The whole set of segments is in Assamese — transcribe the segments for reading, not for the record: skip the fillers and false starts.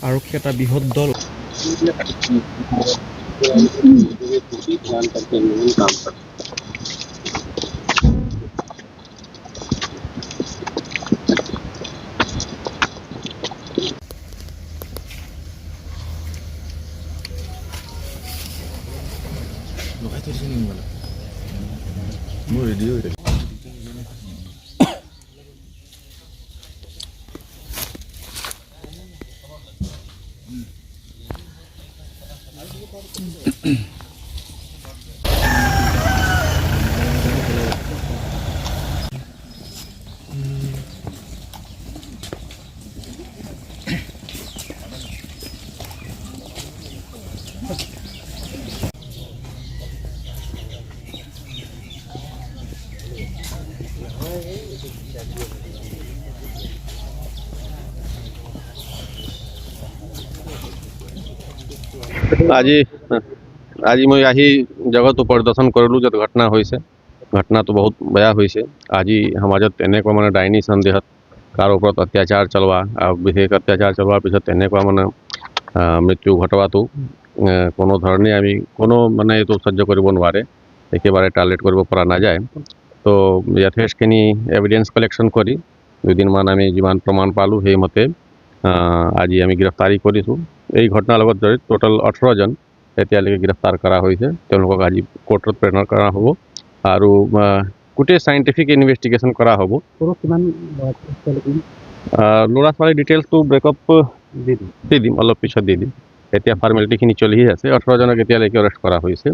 আৰক্ষী এটা বৃহৎ দল আজি মই আহি জগত পৰিদৰ্শন কৰিলোঁ য'ত ঘটনা হৈছে। ঘটনাটো বহুত বেয়া হৈছে। আজি সমাজত এনেকুৱা মানে ডাইনী সন্দেহত কাৰো ওপৰত অত্যাচাৰ চলোৱা আৰু বিশেষ অত্যাচাৰ চলোৱাৰ পিছত তেনেকুৱা মানে মৃত্যু ঘটোৱাটো কোনো ধৰণে আমি কোনো মানে এইটো সহ্য কৰিব নোৱাৰে, একেবাৰে টাৰ্গেট কৰিব পৰা নাযায়। তো যথেষ্টখিনি এভিডেন্স কালেকশ্যন কৰি দুদিনমান আমি যিমান প্ৰমাণ পালোঁ সেইমতে আজি আমি গ্ৰেপ্তাৰী কৰিছোঁ। এই ঘটনাৰ লগত জড়িত টোটেল 18জন এতিয়ালৈকে গ্ৰেপ্তাৰ কৰা হৈছে। তেওঁলোকক আজি কোৰ্টত প্ৰেৰণ কৰা হ'ব আৰু গোটেই চাইণ্টিফিক ইনভেষ্টিগেশ্যন কৰা হ'ব। ল'ৰা ছোৱালীৰ ডিটেইলছটো ব্ৰেকআপ দি দিম, অলপ পিছত দি দিম। এতিয়া ফৰ্মেলিটিখিনি চলি আছে। 18জনক এতিয়ালৈকে এৰেষ্ট কৰা হৈছে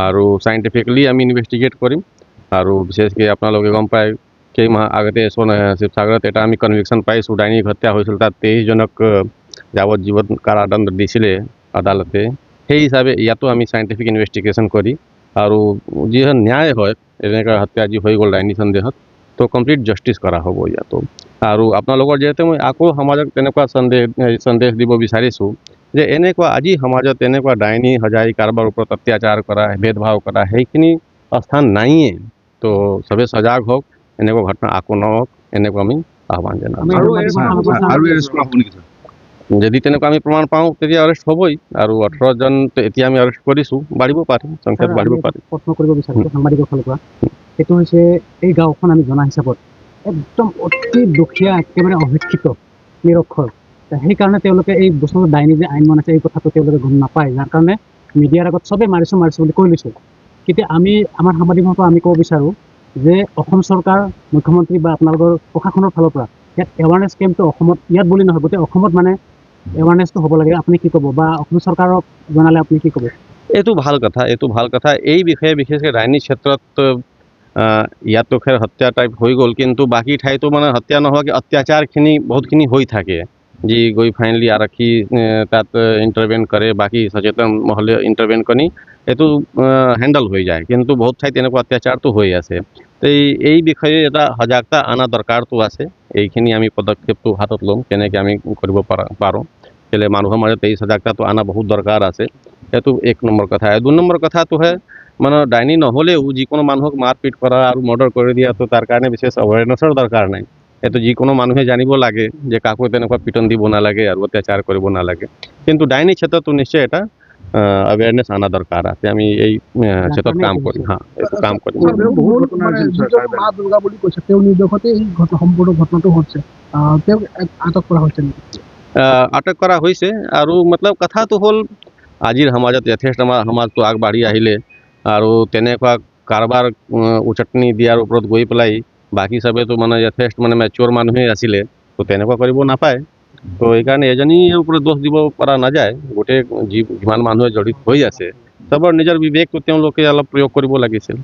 আৰু চাইণ্টিফিকলি আমি ইনভেষ্টিগেট কৰিম। আৰু বিশেষকৈ আপোনালোকে গম পায় কেইমাহ আগতে শিৱসাগৰত এটা আমি কনভিকশ্যন পাইছোঁ, ডাইনী হত্যা হৈছিল। তাত 23জনক যাৱজ্জীৱন কাৰাদণ্ড দিছিলে আদালতে। সেই হিচাপে ইয়াতো আমি চাইণ্টিফিক ইনভেষ্টিগেশ্যন কৰি আৰু যিহে ন্যায় হয় এনেকুৱা হত্যা যি হৈ গ'ল ডাইনী সন্দেহত, তো কমপ্লিট জাষ্টিছ কৰা হ'ব ইয়াতো। আৰু আপোনালোকৰ যিহেতু মই আকৌ সমাজক তেনেকুৱা সন্দেশ দিব বিচাৰিছোঁ যে এনেকুৱা আজি সমাজত এনেকুৱা ডাইনী সজাই কাৰোবাৰ ওপৰত অত্যাচাৰ কৰা, ভেদভাৱ কৰা সেইখিনি স্থান নাইয়ে। তো চবেই সজাগ হওক, এনেকুৱা ঘটনা আকৌ নহওক, এনেকুৱা আমি আহ্বান জনাম। যদি তেনেকুৱা আমি প্ৰমাণ পাওঁ তেতিয়া এৰেষ্ট হ'বই। আৰু 18জন এতিয়া আমি এৰেষ্ট কৰিছোঁ, বাঢ়িব পাৰে, সংখ্যাটো বাঢ়িব পাৰে। প্ৰশ্ন কৰিব বিচাৰিছোঁ সাংবাদিকৰ ফালৰ পৰা, সেইটো হৈছে এই গাঁওখন আমি জনা হিচাপত একদম অতি দুখীয়া, একেবাৰে অশিক্ষিত, নিৰক্ষৰ। সেইকাৰণে তেওঁলোকে এই বস্তুটো ডাইনী যে আইন আছে এই কথাটো তেওঁলোকে গম নাপায়, যাৰ কাৰণে মিডিয়াৰ আগত চবেই মাৰিছোঁ বুলি কৈ লৈছে। কিন্তু আমি আমাৰ সাংবাদিকৰ পৰা আমি ক'ব বিচাৰোঁ যে অসম চৰকাৰ, মুখ্যমন্ত্ৰী বা আপোনালোকৰ প্ৰশাসনৰ ফালৰ পৰা ইয়াত এৱাৰনেছ কেম্পটো অসমত, ইয়াত বুলি নহয় গোটেই অসমত মানে এৱাৰনেছটো হ'ব লাগে। আপুনি কি ক'ব, বা অসম চৰকাৰক জনালে আপুনি কি ক'ব? এইটো ভাল কথা, এইটো ভাল কথা। এই বিষয়ে বিশেষকৈ ডাইনীৰ ক্ষেত্ৰত ইয়াতো খেৰ হত্যা টাইপ হৈ গ'ল, কিন্তু বাকী ঠাইতো মানে হত্যা নোহোৱাকৈ অত্যাচাৰখিনি বহুতখিনি হৈ থাকে, যি গৈ ফাইনেলি আৰক্ষী তাত ইণ্টাৰভেন কৰে, বাকী সচেতন মহলে ইণ্টাৰভেন কৰি এইটো হেণ্ডেল হৈ যায়। কিন্তু বহুত ঠাইত এনেকুৱা অত্যাচাৰটো হৈ আছে। তো এই বিষয়ে এটা সজাগতা অনা দৰকাৰটো আছে। এইখিনি আমি পদক্ষেপটো হাতত ল'ম, কেনেকৈ আমি কৰিব পাৰোঁ। কেলৈ মানুহৰ মাজত এই সজাগতাটো অনা বহুত দৰকাৰ আছে। এইটো 1 নম্বৰ কথা। 2 নম্বৰ কথাটো হয় মানে ডাইনী নহ'লেও যিকোনো মানুহক মাৰপিট কৰা আৰু মৰ্ডাৰ কৰি দিয়াটো তাৰ কাৰণে বিশেষ এৱাৰনেছৰ দৰকাৰ নাই। এইটো যিকোনো মানুহে জানিব লাগে যে কাকো তেনেকুৱা পিটন দিব নালাগে আৰু অত্যাচাৰ কৰিব নালাগে। কিন্তু ডাইনী ক্ষেত্ৰতো নিশ্চয় এটা এৱাৰনেছ অনা দৰকাৰ আছে। আমি এই ক্ষেত্ৰত কাম কৰিম। এইটো কাম কৰিম। মা দুৰ্গা বুলি কৈছে, তেওঁ নিৰ্দেশতে এই সম্পূৰ্ণ ঘটনাটো হৈছে, তেওঁক আটক কৰা হৈছে নেকি? আটক কৰা হৈছে। আৰু মতলব কথাটো হ'ল আজিৰ সমাজত যথেষ্ট আমাৰ সমাজটো আগবাঢ়ি আহিলে আৰু তেনেকুৱা কাৰোবাৰ উচটনি দিয়াৰ ওপৰত গৈ পেলাই বাকী চবেতো মানে যথেষ্ট মানে মেচিয়ৰ মানুহেই আছিলে, তো তেনেকুৱা কৰিব নাপায়। তো এইকাৰণে এজনীৰ ওপৰত দোষ দিব পৰা নাযায়। গোটেই যিমান মানুহে জড়িত হৈ আছে চবৰ নিজৰ বিবেকটো তেওঁলোকে অলপ প্ৰয়োগ কৰিব লাগিছিল।